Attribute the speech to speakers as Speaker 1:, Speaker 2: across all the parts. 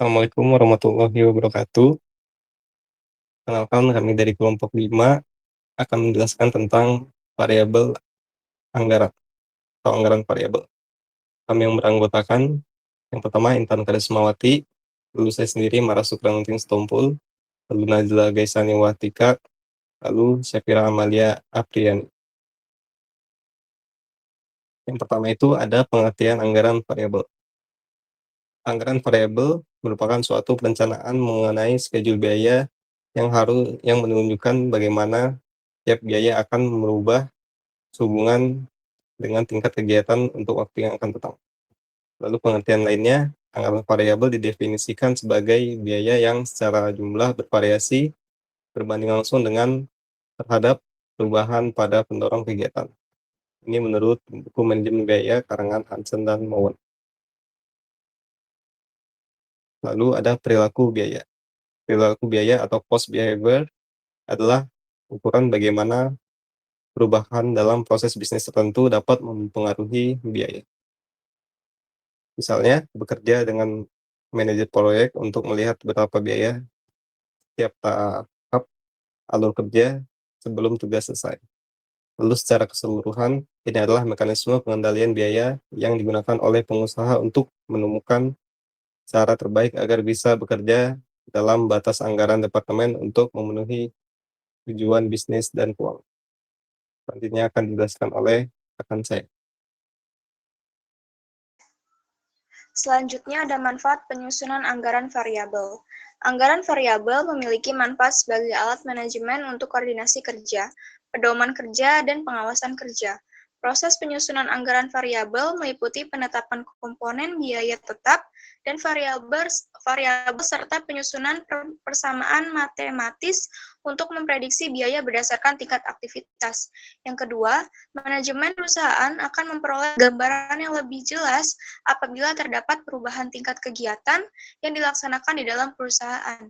Speaker 1: Assalamualaikum warahmatullahi wabarakatuh. Kenalkan kami dari kelompok 5 akan menjelaskan tentang variabel anggaran atau anggaran variabel. Kami yang beranggotakan, yang pertama Intan Karismawati, lalu saya sendiri Mara Sukranunting Setompul, lalu Najla Gaisani Watika, lalu Syafira Amalia Apriani. Yang pertama itu ada pengertian anggaran variabel. Anggaran variabel merupakan suatu perencanaan mengenai schedule biaya yang menunjukkan bagaimana tiap biaya akan merubah sehubungan dengan tingkat kegiatan untuk waktu yang akan datang. Lalu pengertian lainnya, anggaran variabel didefinisikan sebagai biaya yang secara jumlah bervariasi berbanding langsung dengan terhadap perubahan pada pendorong kegiatan. Ini menurut buku manajemen biaya karangan Hansen dan Mowen. Lalu ada perilaku biaya. Perilaku biaya atau cost behavior adalah ukuran bagaimana perubahan dalam proses bisnis tertentu dapat mempengaruhi biaya. Misalnya, bekerja dengan manajer proyek untuk melihat berapa biaya tiap tahap alur kerja sebelum tugas selesai. Lalu secara keseluruhan, ini adalah mekanisme pengendalian biaya yang digunakan oleh pengusaha untuk menemukan cara terbaik agar bisa bekerja dalam batas anggaran departemen untuk memenuhi tujuan bisnis dan keuangan. Nantinya akan dijelaskan oleh rekan saya.
Speaker 2: Selanjutnya ada manfaat penyusunan anggaran variabel. Anggaran variabel memiliki manfaat sebagai alat manajemen untuk koordinasi kerja, pedoman kerja, dan pengawasan kerja. Proses penyusunan anggaran variabel meliputi penetapan komponen biaya tetap dan variabel serta penyusunan persamaan matematis untuk memprediksi biaya berdasarkan tingkat aktivitas. Yang kedua, manajemen perusahaan akan memperoleh gambaran yang lebih jelas apabila terdapat perubahan tingkat kegiatan yang dilaksanakan di dalam perusahaan.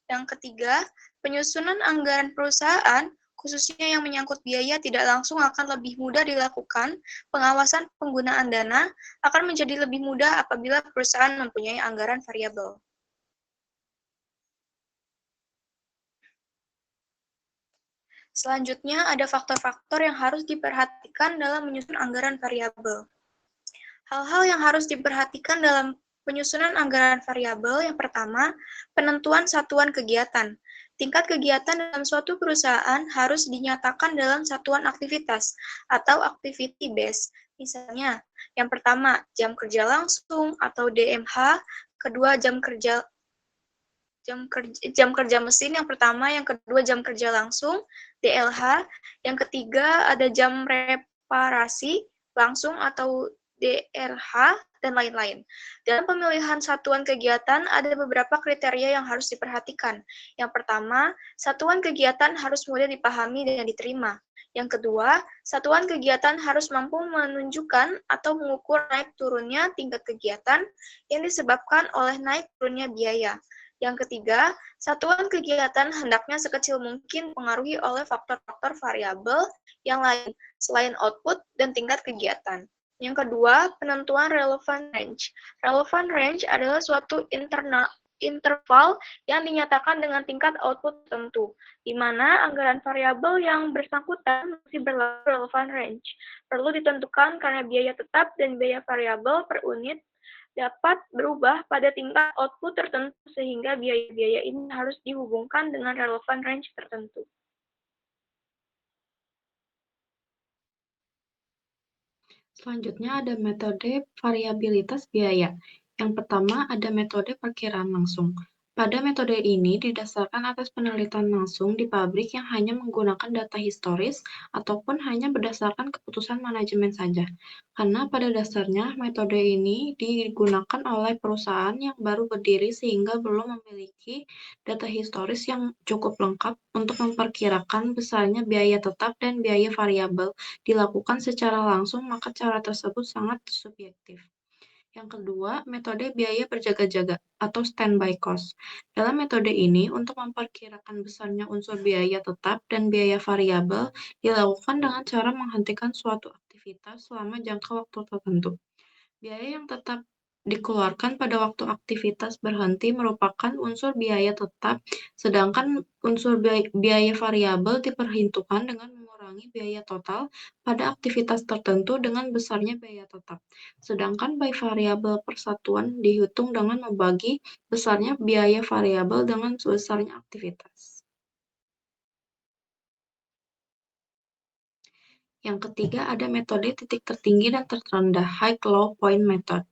Speaker 2: Yang ketiga, penyusunan anggaran perusahaan, khususnya yang menyangkut biaya tidak langsung akan lebih mudah dilakukan. Pengawasan penggunaan dana akan menjadi lebih mudah apabila perusahaan mempunyai anggaran variabel. Selanjutnya, ada faktor-faktor yang harus diperhatikan dalam menyusun anggaran variabel. Hal-hal yang harus diperhatikan dalam penyusunan anggaran variabel yang pertama, penentuan satuan kegiatan. Tingkat kegiatan dalam suatu perusahaan harus dinyatakan dalam satuan aktivitas atau activity base. Misalnya, yang pertama, jam kerja langsung atau DMH, kedua jam kerja mesin yang pertama, yang kedua jam kerja langsung, DLH, yang ketiga ada jam reparasi langsung atau DRH, dan lain-lain. Dalam pemilihan satuan kegiatan, ada beberapa kriteria yang harus diperhatikan. Yang pertama, satuan kegiatan harus mudah dipahami dan diterima. Yang kedua, satuan kegiatan harus mampu menunjukkan atau mengukur naik turunnya tingkat kegiatan yang disebabkan oleh naik turunnya biaya. Yang ketiga, satuan kegiatan hendaknya sekecil mungkin dipengaruhi oleh faktor-faktor variabel yang lain selain output dan tingkat kegiatan. Yang kedua, penentuan relevant range. Relevant range adalah suatu interval yang dinyatakan dengan tingkat output tertentu, di mana anggaran variabel yang bersangkutan masih berlaku relevant range. Perlu ditentukan karena biaya tetap dan biaya variabel per unit dapat berubah pada tingkat output tertentu sehingga biaya-biaya ini harus dihubungkan dengan relevant range tertentu.
Speaker 3: Selanjutnya ada metode variabilitas biaya. Yang pertama ada metode perkiraan langsung. Pada metode ini didasarkan atas penelitian langsung di pabrik yang hanya menggunakan data historis ataupun hanya berdasarkan keputusan manajemen saja. Karena pada dasarnya metode ini digunakan oleh perusahaan yang baru berdiri sehingga belum memiliki data historis yang cukup lengkap untuk memperkirakan besarnya biaya tetap dan biaya variabel dilakukan secara langsung, maka cara tersebut sangat subjektif. Yang kedua, metode biaya berjaga-jaga atau standby cost. Dalam metode ini, untuk memperkirakan besarnya unsur biaya tetap dan biaya variabel dilakukan dengan cara menghentikan suatu aktivitas selama jangka waktu tertentu. Biaya yang tetap dikeluarkan pada waktu aktivitas berhenti merupakan unsur biaya tetap, sedangkan unsur biaya variabel diperhitungkan dengan mengurangi biaya total pada aktivitas tertentu dengan besarnya biaya tetap. Sedangkan biaya variabel persatuan dihitung dengan membagi besarnya biaya variabel dengan besarnya aktivitas. Yang ketiga ada metode titik tertinggi dan terendah, high low point method.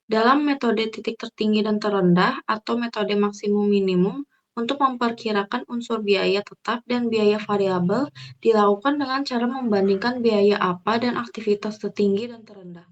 Speaker 3: Dalam metode titik tertinggi dan terendah atau metode maksimum minimum, untuk memperkirakan unsur biaya tetap dan biaya variabel dilakukan dengan cara membandingkan biaya apa dan aktivitas tertinggi dan terendah.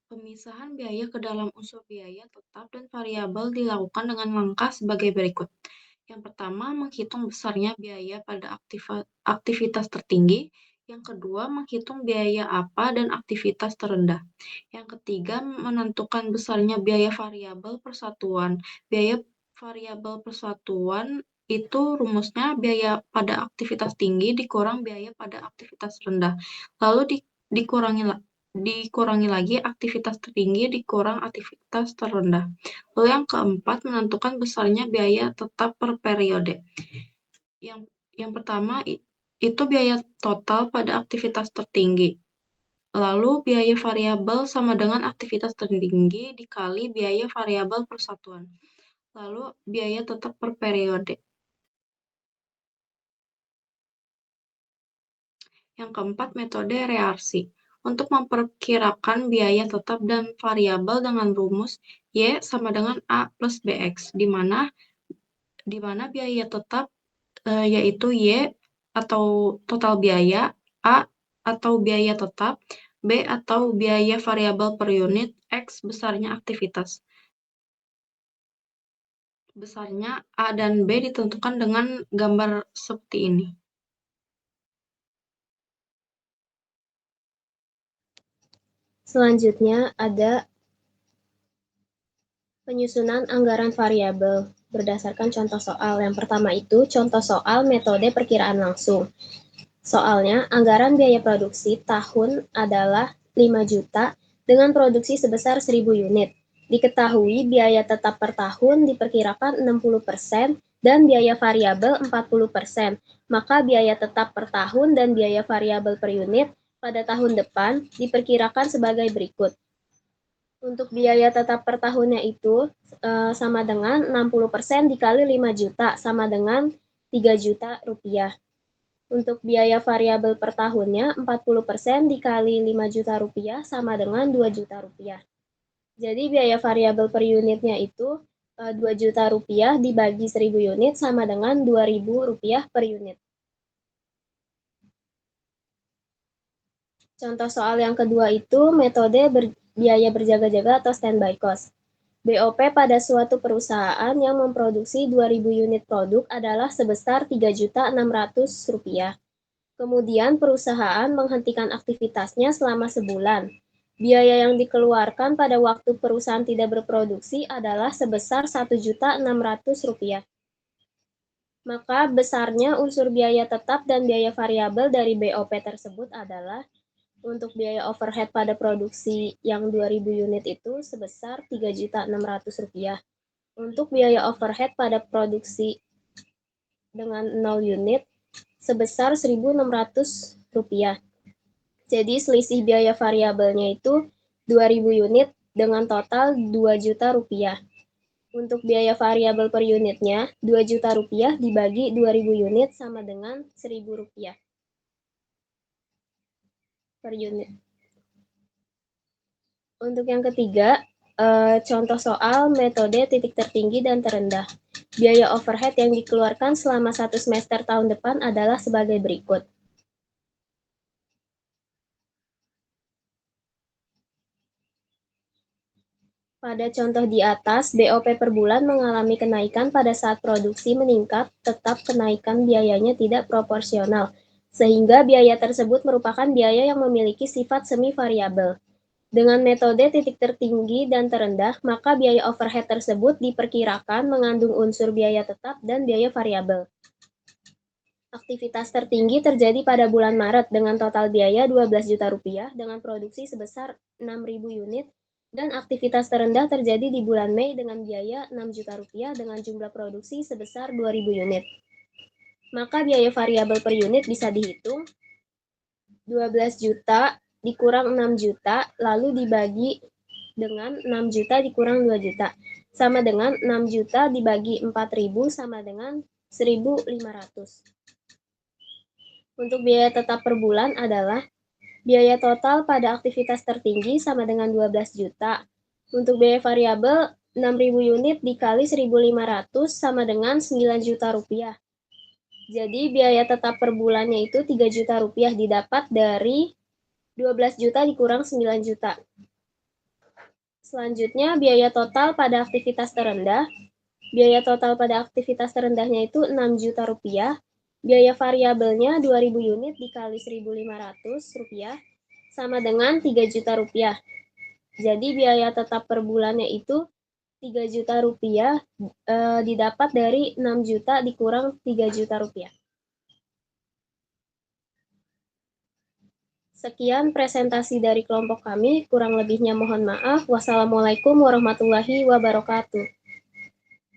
Speaker 3: Pemisahan biaya ke dalam unsur biaya tetap dan variabel dilakukan dengan langkah sebagai berikut. Yang pertama, menghitung besarnya biaya pada aktivitas tertinggi. Yang kedua, menghitung biaya apa dan aktivitas terendah. Yang ketiga, menentukan besarnya biaya variabel persatuan. Biaya variabel persatuan itu rumusnya biaya pada aktivitas tinggi dikurang biaya pada aktivitas rendah. Lalu dikurangi lagi aktivitas tertinggi dikurang aktivitas terendah. Lalu yang keempat, menentukan besarnya biaya tetap per periode. Yang pertama itu biaya total pada aktivitas tertinggi. Lalu biaya variabel sama dengan aktivitas tertinggi dikali biaya variabel persatuan. Lalu biaya tetap per periode. Yang keempat, metode reaksi. Untuk memperkirakan biaya tetap dan variabel dengan rumus Y sama dengan A plus BX, di mana biaya tetap yaitu Y atau total biaya, A atau biaya tetap, B atau biaya variabel per unit, X besarnya aktivitas. Besarnya A dan B ditentukan dengan gambar seperti ini.
Speaker 4: Selanjutnya ada penyusunan anggaran variabel berdasarkan contoh soal. Yang pertama itu contoh soal metode perkiraan langsung. Soalnya, anggaran biaya produksi tahun adalah 5 juta dengan produksi sebesar 1000 unit. Diketahui biaya tetap per tahun diperkirakan 60% dan biaya variabel 40%. Maka biaya tetap per tahun dan biaya variabel per unit pada tahun depan diperkirakan sebagai berikut. Untuk biaya tetap per tahunnya itu sama dengan 60% dikali 5 juta sama dengan 3 juta rupiah. Untuk biaya variabel per tahunnya 40% dikali 5 juta rupiah sama dengan 2 juta rupiah. Jadi biaya variabel per unitnya itu 2 juta rupiah dibagi 1000 unit sama dengan 2000 rupiah per unit. Contoh soal yang kedua itu metode biaya berjaga-jaga atau standby cost. BOP pada suatu perusahaan yang memproduksi 2000 unit produk adalah sebesar 3.600.000 rupiah. Kemudian perusahaan menghentikan aktivitasnya selama sebulan. Biaya yang dikeluarkan pada waktu perusahaan tidak berproduksi adalah sebesar 1.600.000 rupiah. Maka besarnya unsur biaya tetap dan biaya variabel dari BOP tersebut adalah untuk biaya overhead pada produksi yang 2000 unit itu sebesar 3.600.000 rupiah. Untuk biaya overhead pada produksi dengan 0 unit sebesar 1.600 rupiah. Jadi selisih biaya variabelnya itu 2000 unit dengan total 2 juta rupiah. Untuk biaya variabel per unitnya 2 juta rupiah dibagi 2000 unit sama dengan 1.000 rupiah per unit. Untuk yang ketiga, contoh soal metode titik tertinggi dan terendah. Biaya overhead yang dikeluarkan selama 1 semester tahun depan adalah sebagai berikut. Pada contoh di atas, BOP per bulan mengalami kenaikan pada saat produksi meningkat, tetap kenaikan biayanya tidak proporsional, sehingga biaya tersebut merupakan biaya yang memiliki sifat semi variabel. Dengan metode titik tertinggi dan terendah, maka biaya overhead tersebut diperkirakan mengandung unsur biaya tetap dan biaya variabel. Aktivitas tertinggi terjadi pada bulan Maret dengan total biaya 12 juta rupiah dengan produksi sebesar 6.000 unit Dan aktivitas terendah terjadi di bulan Mei dengan biaya Rp6 juta dengan jumlah produksi sebesar 2.000 unit. Maka biaya variabel per unit bisa dihitung 12 juta dikurang 6 juta, lalu dibagi dengan 6 juta dikurang 2 juta. Sama dengan 6 juta dibagi 4.000 sama dengan 1.500. Untuk biaya tetap per bulan adalah biaya total pada aktivitas tertinggi sama dengan 12 juta. Untuk biaya variabel 6.000 unit dikali 1.500 sama dengan 9 juta rupiah. Jadi biaya tetap per bulannya itu 3 juta rupiah didapat dari 12 juta dikurang 9 juta. Selanjutnya biaya total pada aktivitas terendah. Biaya total pada aktivitas terendahnya itu 6 juta rupiah. Biaya variabelnya 2.000 unit dikali 1.500 rupiah sama dengan 3 juta rupiah. Jadi biaya tetap per bulannya itu 3 juta rupiah didapat dari 6 juta dikurang 3 juta rupiah. Sekian presentasi dari kelompok kami, kurang lebihnya mohon maaf. Wassalamualaikum warahmatullahi wabarakatuh.